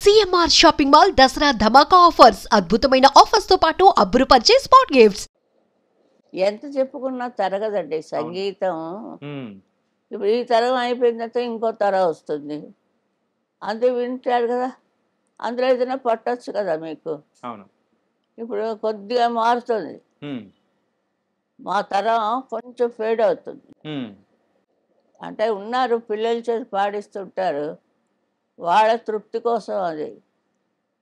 CMR shopping mall Dasara ధమాకా offers అద్భుతమైన offers తో పాటు అబ్బురుపరిచే స్పాట్ గిఫ్ట్స్. ఎంత చెప్పుకున్నా తరగదండి సంగీతం. హ్మ్. ఇప్పుడు ఈ తరం అయిపోయిన తర్వాత ఇంకో తరం వస్తుంది. అందరూ వింటారు కదా, అందులో ఏదైనా పట్టొచ్చు కదా మీకు. అవును. ఇప్పుడు కొద్దిగా మారుతుంది, హ్మ్. మా తరం కొంచెం ఫేడ్ అవుతుంది. హ్మ్. అంటే ఉన్నారు పిల్లల చేత పాడిస్తుంటారు, వాళ్ళ తృప్తి కోసం అది.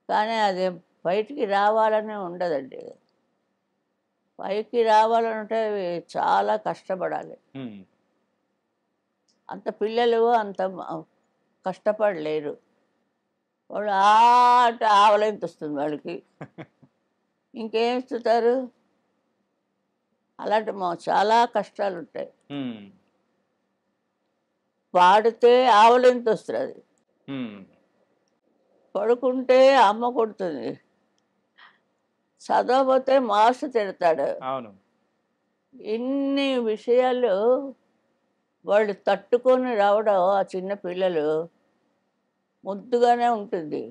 కానీ అది బయటికి రావాలని ఉండదండి. పైకి రావాలంటే చాలా కష్టపడాలి. హ్మ్. అంత పిల్లలు అంత కష్టపడలేరు. వాళ్ళు అంటే ఆవలింత వస్తుంది వాళ్ళకి, ఇంకేం ఇస్తుంటారు. అలాంటి చాలా కష్టాలు ఉంటాయి. హ్మ్. పాడితే ఆవలింత వస్తుంది, హ్మ్. పడుకుంటే అమ్మ కొడుతుంది, చదవకపోతే మాస్టర్ తిడతాడు. అవును. ఇన్ని విషయాలు వాళ్ళు తట్టుకొని రావడం ఆ చిన్న పిల్లలు ముద్దుగానే ఉంటుంది.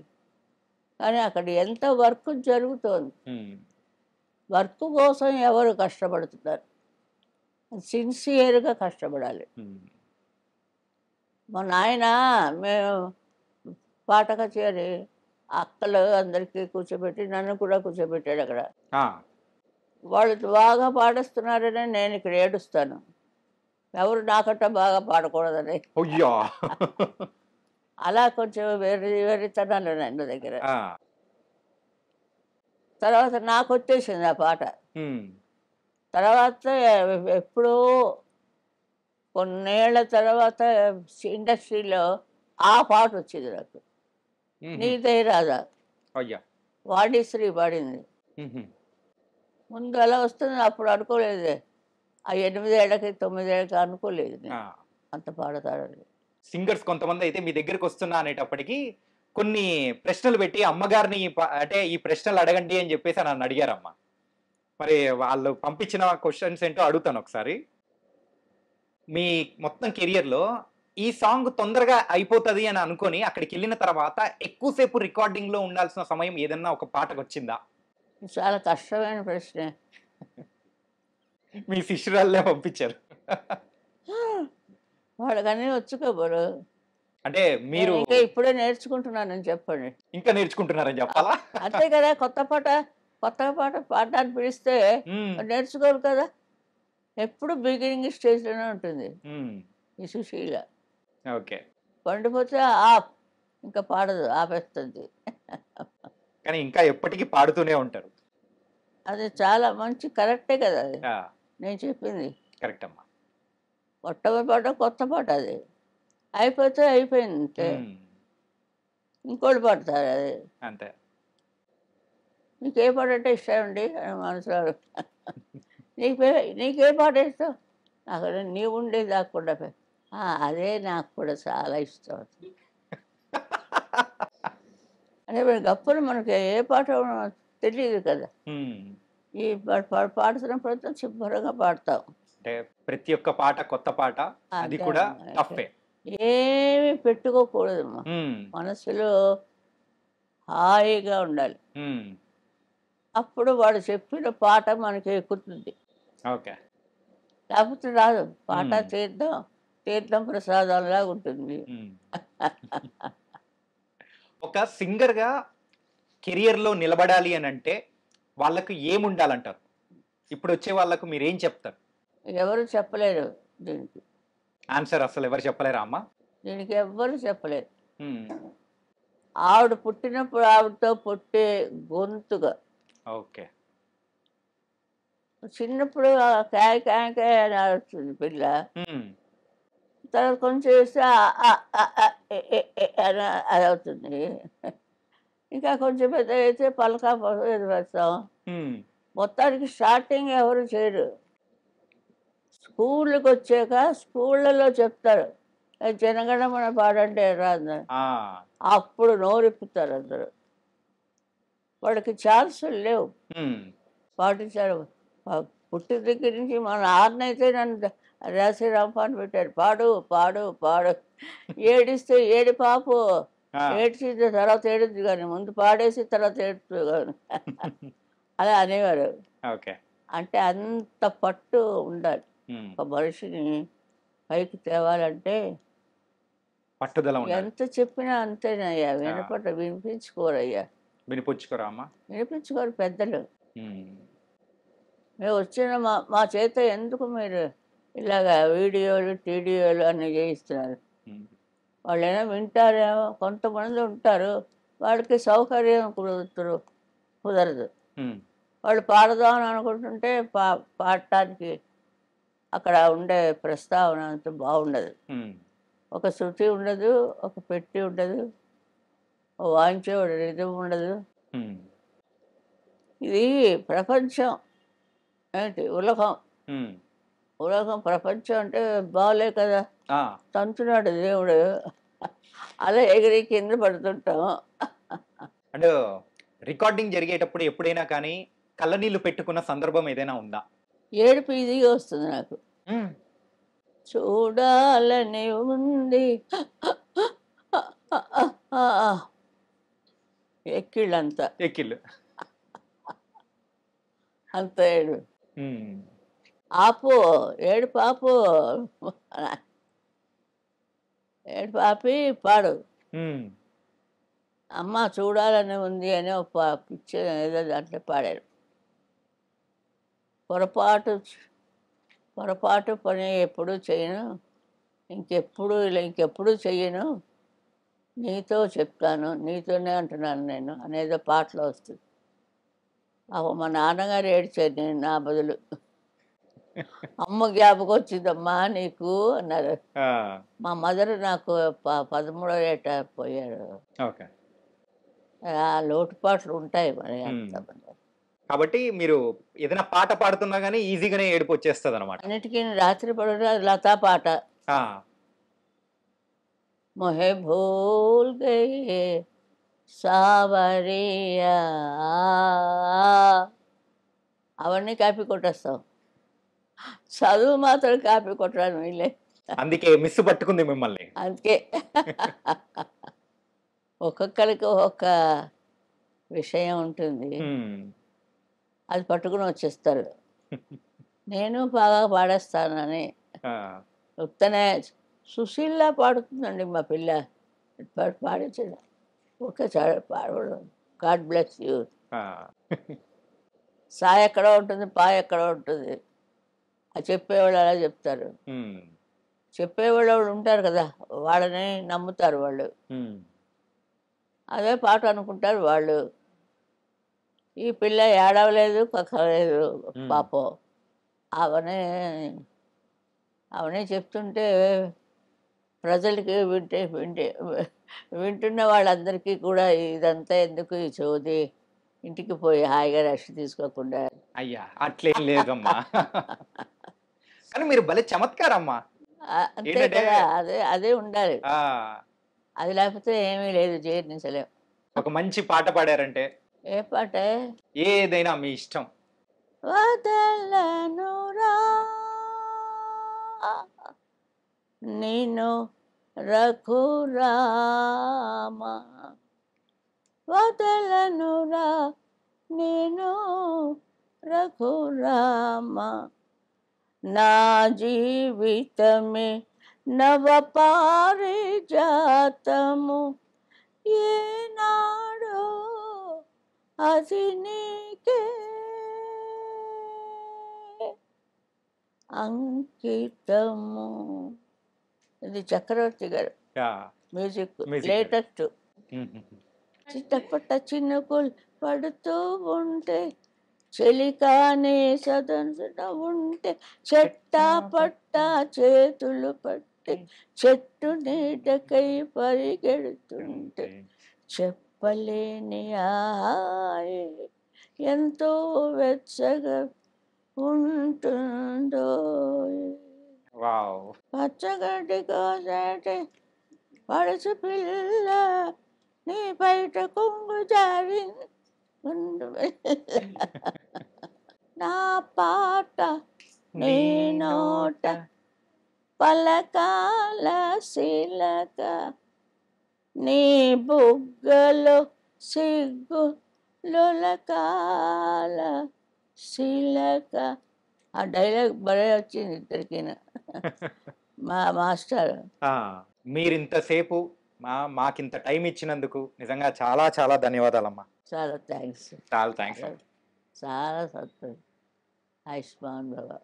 కానీ అక్కడ ఎంత వర్క్ జరుగుతోంది. హ్మ్. వర్క్ కోసం ఎవరు కష్టపడుతున్నారు, సిన్సియర్గా కష్టపడాలి. హ్మ్. మా నాయన మేము పాట కచేరి అక్కలు అందరికీ కూర్చోబెట్టి నన్ను కూడా కూర్చోబెట్టాడు అక్కడ. ఆ! వాళ్ళు బాగా పాడిస్తున్నారని నేను ఇక్కడ ఏడుస్తాను, ఎవరు నాకంటే బాగా పాడకూడదని. అయ్యో! అలా కొంచెం వెర్రితనాలు నా దగ్గర. ఆ! తర్వాత నాకు వచ్చేసింది ఆ పాట. హ్మ్. తర్వాత ఎప్పుడో కొన్నేళ్ల తర్వాత ఇండస్ట్రీలో ఆ పాట వచ్చింది నాకు, హుహు. నీదే రాధా, అయ్యా! వాణిశ్రీ పాడింది. హుహు. ముందు అలా వస్తుంది, అప్పుడు అనుకోలేదు. ఆ 8 ఏళ్ళకి 9 ఏళ్ళకి అనుకోలేదు ఆ! నేను అంత పాడతాడని. సింగర్స్ కొంతమంది అయితే మీ దగ్గరకొస్తున్నా అనేటప్పటికి కొన్ని ప్రశ్నలు పెట్టి అమ్మగారిని అంటే ఈ ప్రశ్నలు అడగండి అని చెప్పేసి నన్ను అడిగారమ్మ. మరి వాళ్ళు పంపించిన క్వెషన్స్ ఏంటో అడుగుతాను ఒకసారి. మీ మొత్తం కెరియర్‌లో ఈ సాంగ్ తొందరగా అయిపోతది అని అనుకోని అక్కడికెళ్ళిన తర్వాత ఎక్కువ సేపు రికార్డింగ్‌లో ఉండాల్సిన సమయం ఏదన్నా ఒక పాటకొచ్చిందా? చాలా కష్టమైన ప్రశ్నే. మీ శిష్యురాలినే పంపించారు. వాళ్ళకన్నీ వచ్చు కబురు. అంటే నేను మీరు ఇంకా ఇప్పుడే నేర్చుకుంటున్నానని చెప్పండి. ఇంకా నేర్చుకుంటున్నారని చెప్పాలా? అంతే కదా, కొత్త పాట పాడడానికి పిలిస్తే హ్మ్. నేర్చుకోరు కదా. ఎప్పుడు బిగినింగ్ స్టేజ్లోనే ఉంటుంది హ్మ్. ఈ సుశీల. ఓకే. పండిపోతే ఆఫ్, ఇంకా పాడదు, ఆపేస్తుంది. కానీ ఇంకా ఎప్పటికి పాడుతూనే ఉంటారు. అది చాలా మంచి కరెక్టే కదా అది ఆ! నేను చెప్పింది. కరెక్ట్ అమ్మా. మొట్టమొదటి పాట కొత్త పాట, అది అయిపోతే అయిపోయింది అంతే. హ్మ్. ఇంకోటి పాడతారు అది. అంతే. నీకే పాట అంటే ఇష్టం అండి అని మనసులో నీకే పాట ఇష్టం, నాకు నీవు ఉండేది దాక్కుండా అదే నాకు కూడా చాలా ఇష్టం. అంటే గప్పులు మనకి ఏ పాట తెలియదు కదా. హ్మ్. ఈ పాడుతున్నప్పుడు శుభ్రంగా పాడతాం. అంటే ప్రతి ఒక్క పాట కొత్త పాట. అది అంతే కూడా అమ్మా. టఫే. ఏమి పెట్టుకోకూడదమ్మా, హ్మ్. మనసులో హాయిగా ఉండాలి. హ్మ్. అప్పుడు వాడు చెప్పిన పాట మనకి ఎక్కుతుంది, ఓకే. లేకపోతే రాదు. పాట హ్మ్. తీర్థం ప్రసాదంలాగా ఉంటుంది. హ్మ్. ఒక సింగర్‌గా కెరియర్‌లో నిలబడాలి అనంటే వాళ్ళకి ఏముండాలంటారు? ఇప్పుడొచ్చే వాళ్ళకు మీరేం చెప్తారు? ఎవరు చెప్పలేరు దీనికి. ఆన్సర్ అసలు ఎవరు చెప్పలేరా అమ్మ? దీనికి ఎవ్వరు చెప్పలేరు. హ్మ్. ఆవిడ పుట్టినప్పుడు ఆవిడతో పుట్టే గొంతుగా. ఓకే. చిన్నప్పుడు కాయ కాయ కాయ అని అరుస్తుంది పిల్ల. హ్మ్. తర్వాత కొంచెం వేస్తే అని అది అవుతుంది. ఇంకా కొంచెం పెద్ద అయితే పలక ఇది వేస్తాం. హ్మ్. మొత్తానికి స్టార్టింగ్ ఎవరు చేయరు. స్కూళ్ళకి వచ్చాక స్కూళ్ళలో చెప్తారు, జనగణమన పాడంటే రాదు, ఆ! అప్పుడు నోరెప్పుతారు అందరూ. వాళ్ళకి ఛాన్సులు లేవు హ్మ్. పాటించారు. పుట్టిన దగ్గర నుంచి మా నాన్నైతే నన్ను రాసి రంపాన్ని పెట్టారు, పాడు పాడు పాడు, ఏడిస్తే ఏడి పాపు ఆ. ఏడ్చి తర్వాత ఏడుద్ది కానీ ముందు పాడేసి తర్వాత ఏడుతుంది కానీ అలా అనేవారు. ఓకే. అంటే అంత పట్టు ఉండాలి ఉమ్. ఒక మనిషిని పైకి తేవాలంటే. పట్టుదల ఉండాలి. ఎంత చెప్పినా అంతేనయ్యా, వినిపించుకోరయ్యా, వినిపుచ్చుకోరా అమ్మ. వినిపించుకోరు పెద్దలు. ఉమ్. మేము వచ్చిన మా చేత ఎందుకు మీరు ఇలాగా వీడియోలు టీడియోలు అన్నీ చేయిస్తున్నారు? ఉమ్. వాళ్ళు ఏమో వింటారేమో, కొంతమంది ఉంటారు వాళ్ళకి సౌకర్యం కుదరదు. ఉమ్. వాళ్ళు పాడదామని అనుకుంటుంటే పాడటానికి అక్కడ ఉండే ప్రస్తావన అంత బాగుండదు. ఉమ్. ఒక శృతి ఉండదు, ఒక పెట్టి ఉండదు, ఒక వాయించే రిధం ఉండదు. ఉమ్. ఇది ప్రపంచం ఏంటి ఉలకం. ఉమ్. ఉలకం ప్రపంచం అంటే బాగాలే కదా, ఆ. తంతున్నాడు దేవుడు, అలా ఎగిరి కింద పడుతుంటాం. అంటే రికార్డింగ్ జరిగేటప్పుడు ఎప్పుడైనా కానీ కళ్ళనీళ్ళు పెట్టుకున్న సందర్భం ఏదైనా ఉందా? ఏడుపు ఇదిగా వస్తుంది నాకు. చూడాలని ఉంది ఎక్కిళ్ళంతా ఎక్కిళ్ళు. అంత ఏడు. ఉమ్. ఆపు ఏడుపు ఆపు, ఏడుపు ఆపి పాడు. ఉమ్. అమ్మ చూడాలని ఉంది అని ఒక పిక్చర్ ఏదో దాంట్లో పాడారు. పొరపాటు పని ఎప్పుడూ చేయను, ఇంకెప్పుడు చెయ్యను, నీతో చెప్తాను, నీతోనే అంటున్నాను నేను అనేదో పాటలో వస్తుంది. మా నాన్నగారు ఏడ్చారు నేను నా బదులు. అమ్మ జ్ఞాపకం వచ్చిందమ్మా నీకు అన్నారు. మా మదర్ నాకు 13వ ఏట పోయారు. ఓకే. ఆ లోటుపాట్లు ఉంటాయి మరి అంతమంది. కాబట్టి మీరు ఏదైనా పాట పాడుతున్నా గానీ ఈజీగానే ఏడుపు వచ్చేస్తుంది అనమాట. అన్నిటికీ రాత్రి పడుట లతా పాట. మొహే భూల్ గయే సావరియా, అవన్నీ కాపీ కొట్టేస్తాం, చదువు మాత్రం కాపీ కొట్టడానికి వీళ్ళే. అందుకే మిస్ పట్టుకుంది మిమ్మల్ని. అందుకే ఒక్కొక్కరికి ఒక్కొక్క విషయం ఉంటుంది, అది పట్టుకుని వచ్చేస్తారు. నేను బాగా పాడేస్తానని ఉత్తనే సుశీల్లా పాడుతుందండి మా పిల్ల, పాడించడం ఒక్కసారి పాడడం. God bless you. సా ఎక్కడో ఉంటుంది, పా ఎక్కడో ఉంటుంది, అది చెప్పేవాళ్ళు అలా చెప్తారు. చెప్పేవాళ్ళు ఉంటారు కదా, వాళ్ళని నమ్ముతారు వాళ్ళు, అదే పాట అనుకుంటారు వాళ్ళు. ఈ పిల్ల ఏడవలేదు పక్కలేదు పాపం, అవనే చెప్తుంటే ప్రజలకి వింటున్న వాళ్ళందరికీ కూడా ఇదంతా ఎందుకు ఈ చోది, ఇంటికి పోయి హాయిగా రెస్ట్ తీసుకోకుండా. అయ్యా అట్లేం లేదమ్మా. కానీ మీరు భలే చమత్కారమ్మా. అంతే కదా, అదే ఉండాలి, అది లేకపోతే ఏమీ లేదు, జీర్ణించలేం. ఒక మంచి పాట పాడారంటే ఏ పాట? ఏదైనా మీ ఇష్టం. వదలనురా నిన్ను రఘురామ, వదలనురా నేను రఘురామ, నా జీవితమే నవ పారిజాతము, ఏనాడో అది నీకే అంకితము. ఇది చక్రవర్తి గారు మ్యూజిక్, లేటెస్ట్. చిట్టపట్ట చినుకులు పడుతూ ఉంటే, చెలికానే సదన ఉంటే, చెట్టా పట్టా చేతులు పట్టి చెట్టు నీడకై పరిగెడుతుంటే, చెప్పలేని హాయి ఎంతో వెచ్చగా ఉంటుందో. పచ్చగడ్డి కోసేటి పడుచు పిల్ల నీ బయట కొంగు జారి నా పాట నీ నోట పలకాల శీలక, నీ బుగ్గలో సిగ్గు లొలకాల శిలక. ఆ డైలాగ్ భలే వచ్చింది ఇద్దరికి. మా మాస్టర్. మీరు ఇంతసేపు మాకింత టైం ఇచ్చినందుకు నిజంగా చాలా చాలా ధన్యవాదాలమ్మా. చాలా థ్యాంక్స్. చాలా థ్యాంక్స్. చాలా సంతోషం. ఆయుష్మాన్ బాబా.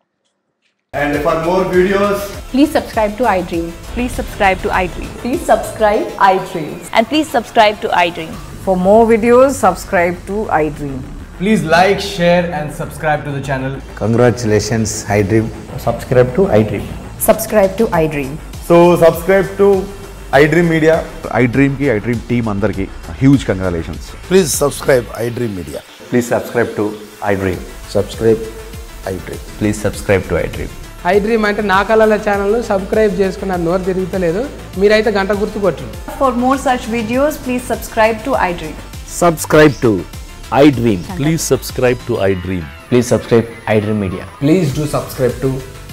And for more videos, Please subscribe to iDream. Please subscribe to iDream. Please subscribe iDream. And please subscribe to iDream. For more videos, subscribe to iDream. please like, share and subscribe to the channel. Congratulations, iDream. Subscribe to iDream. Subscribe to iDream. So subscribe to iDream Media. iDream ki iDream team andarki huge congratulations. Please subscribe iDream Media. Please subscribe to iDream. Subscribe iDream. Please subscribe to iDream. iDream అంటే నా కళల channel subscribe చేసుకున్న నోరు తిరుగుతలేదు. మీరైతే గంట గుర్తు కొట్టండి. For more such videos, please subscribe to iDream. Subscribe to iDream. Please subscribe to iDream. Please subscribe iDream Media. Please do subscribe to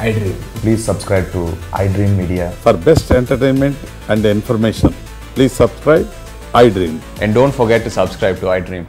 iDream. Please subscribe to iDream Media. For best entertainment and information, please subscribe iDream. And don't forget to subscribe to iDream.